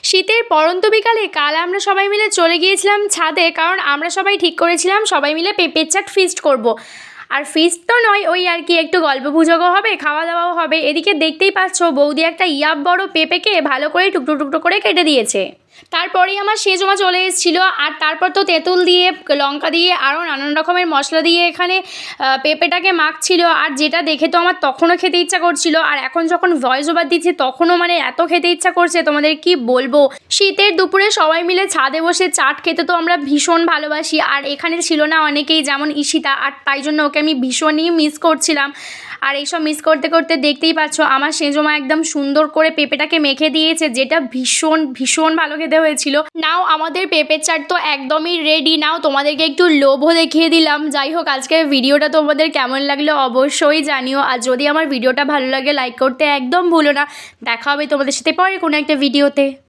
শীতের পড়ন্ত বিকালে কাল আমরা সবাই মিলে চলে গিয়েছিলাম ছাদে, কারণ আমরা সবাই ঠিক করেছিলাম সবাই মিলে পেঁপের চাট ফিস্ট করব। আর ফিস্ট তো নয়, ওই আর কি একটু গল্পগুজবও হবে, খাওয়া দাওয়াও হবে। এদিকে দেখতেই পাচ্ছ বৌদি একটা ইয়াব বড় পেঁপেকে ভালো করে টুকরো টুকরো করে কেটে দিয়েছে। তারপরেই আমার সেজমা চলে এসেছিলো, আর তারপর তো তেঁতুল দিয়ে, লঙ্কা দিয়ে, আরও নানান রকমের মশলা দিয়ে এখানে পেঁপেটাকে মাখছিল। আর যেটা দেখে তো আমার তখনও খেতে ইচ্ছা করছিল, আর এখন যখন ভয়েস ওভার দিচ্ছি তখনও মানে এত খেতে ইচ্ছা করছে তোমাদের কি বলবো। শীতের দুপুরে সবাই মিলে ছাদে বসে চাট খেতে তো আমরা ভীষণ ভালোবাসি। আর এখানে ছিল না অনেকেই, যেমন ঈশিতা, আর তাই জন্য ওকে আমি ভীষণই মিস করছিলাম। আর এইসব মিস করতে করতে দেখতেই পাচ্ছ আমার সেজমা একদম সুন্দর করে পেঁপেটাকে মেখে দিয়েছে, যেটা ভীষণ ভীষণ ভালো খেতে হয়েছিল। নাও আমাদের পেঁপের চাট তো একদমই রেডি। নাও তোমাদেরকে একটু লোভও দেখিয়ে দিলাম। যাই হোক, আজকের ভিডিওটা তোমাদের কেমন লাগলো অবশ্যই জানিও। আর যদি আমার ভিডিওটা ভালো লাগে লাইক করতে একদম ভুলো না। দেখা হবে তোমাদের সাথে পরে কোনো একটা ভিডিওতে।